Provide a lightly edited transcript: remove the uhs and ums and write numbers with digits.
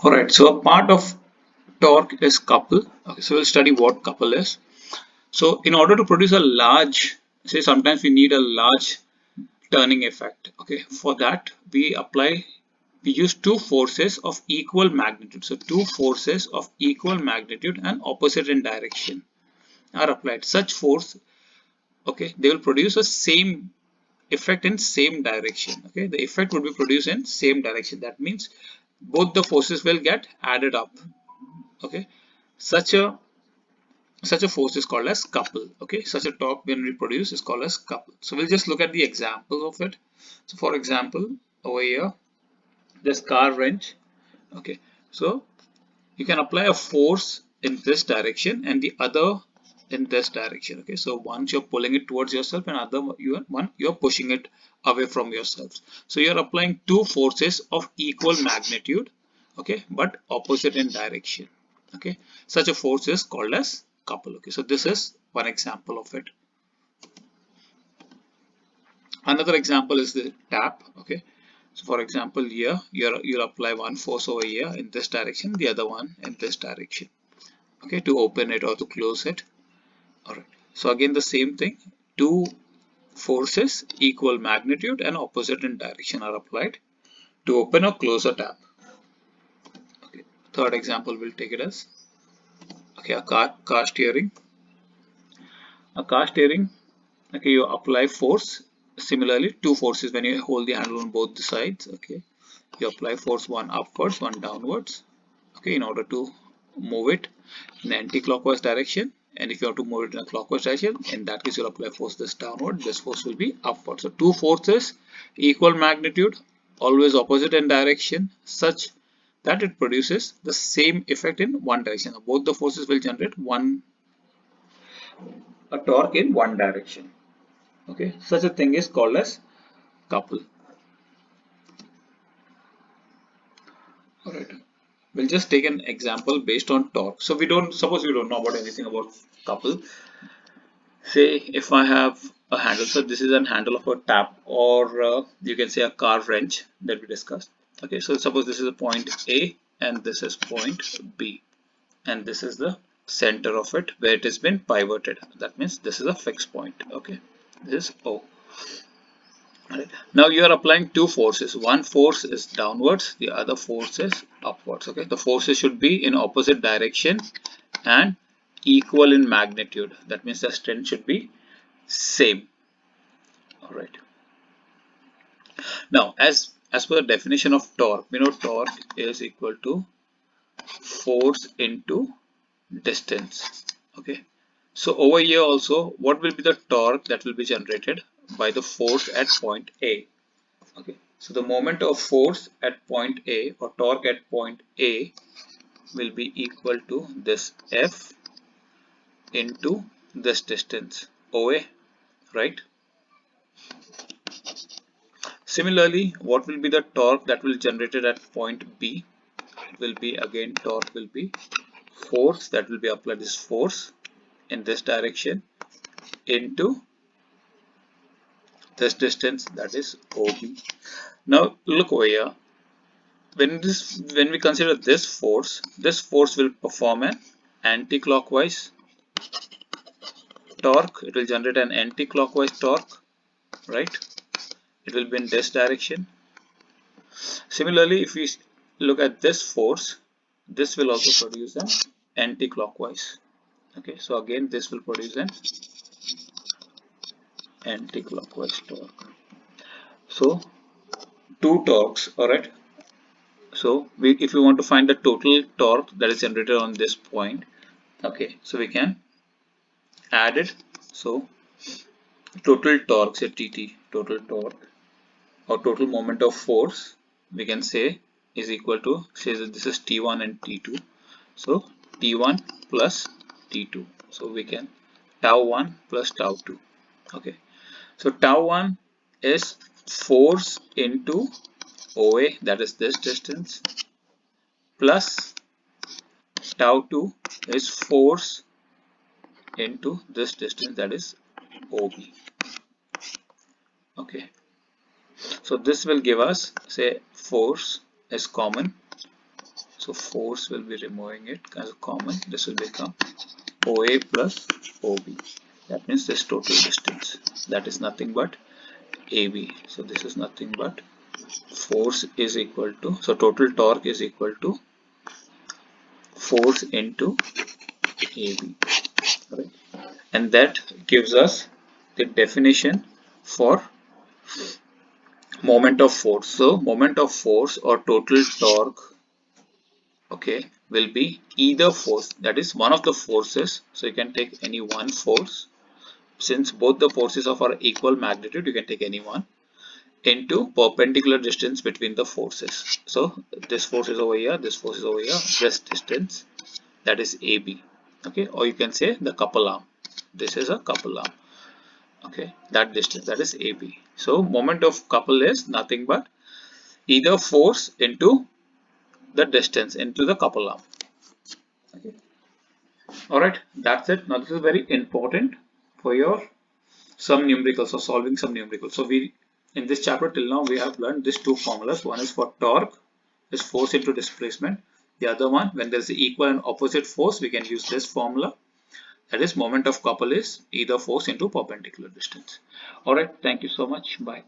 Alright, so a part of torque is couple. Okay, so we'll study what couple is. So in order to produce a large, say sometimes we need a large turning effect. Okay, for that we use two forces of equal magnitude. So two forces of equal magnitude and opposite in direction are applied. Such force, okay, they will produce a same effect in same direction. Okay, the effect would be produced in same direction. That means both the forces will get added up. Okay, such a force is called as couple. Okay, such a torque when we produce is called as couple. So we'll just look at the examples of it. So for example, over here, this car wrench. Okay, so you can apply a force in this direction and the other in this direction. Okay, so once you're pulling it towards yourself and other you're pushing it away from yourself. So you're applying two forces of equal magnitude, okay, but opposite in direction. Okay, such a force is called as couple. Okay, so this is one example of it. Another example is the tap. Okay, so for example, here you'll apply one force over here in this direction, the other one in this direction. Okay, to open it or to close it. All right, so again the same thing, two forces equal magnitude and opposite in direction are applied to open or close a tap. Okay, third example we'll take it as, okay, a car steering. A car steering, okay, you apply force. Similarly, two forces when you hold the handle on both the sides. Okay, you apply force, one upwards, one downwards. Okay, in order to move it in anti-clockwise direction, and if you have to move it in a clockwise direction, in that case you'll apply force this downward, this force will be upward. So two forces equal magnitude, always opposite in direction, such that it produces the same effect in one direction. Both the forces will generate a torque in one direction. Okay, such a thing is called as couple. All right, we'll just take an example based on torque. So we don't, suppose we don't know about anything about couple. Say if I have a handle, so this is a handle of a tap, or you can say a car wrench that we discussed. Okay, so suppose this is a point A and this is point B, and this is the center of it where it has been pivoted. That means this is a fixed point. Okay, this is O. Right. Now you are applying two forces. One force is downwards, the other force is upwards. Okay, the forces should be in opposite direction and equal in magnitude. That means the strength should be same. All right. Now, as per the definition of torque, we know torque is equal to force into distance. Okay. So over here also, what will be the torque that will be generated by the force at point A? Okay, so the moment of force at point A or torque at point A will be equal to this F into this distance OA, right? Similarly, what will be the torque that will generated at point B? It will be again torque will be force that will be applied, this force in this direction into this distance, that is OB. Now look over here. When we consider this force will perform an anti-clockwise torque. It will generate an anti-clockwise torque, right? It will be in this direction. Similarly, if we look at this force, this will also produce an anti-clockwise. Okay, so again this will produce an anti-clockwise torque. So two torques, all right. So if we want to find the total torque that is generated on this point, okay, so we can add it. So total torque, say TT, total torque or total moment of force, we can say is equal to, say that this is T1 and T2. So T1 plus T2. So we can tau 1 plus tau 2. Okay. So tau 1 is force into OA, that is this distance, plus tau 2 is force into this distance, that is OB. Okay, so this will give us, say, force is common, So force will be removing it as a common. This will become OA plus OB. That means this total distance. That is nothing but AB. So this is nothing but force is equal to, so total torque is equal to force into AB. Right? And that gives us the definition for moment of force. So moment of force or total torque, okay, will be either force, that is one of the forces. So you can take any one force. Since both the forces are of equal magnitude, you can take any one, into perpendicular distance between the forces. So this force is over here, this force is over here, this distance, that is AB. Okay, or you can say the couple arm. This is a couple arm. Okay, that distance, that is AB. So moment of couple is nothing but either force into the distance into the couple arm. Okay. All right, that's it. Now this is very important for your some numericals or solving some numericals. So we in this chapter till now we have learned these two formulas. One is for torque, is force into displacement. The other one, when there is equal and opposite force, we can use this formula. That is moment of couple is either force into perpendicular distance. All right, thank you so much. Bye.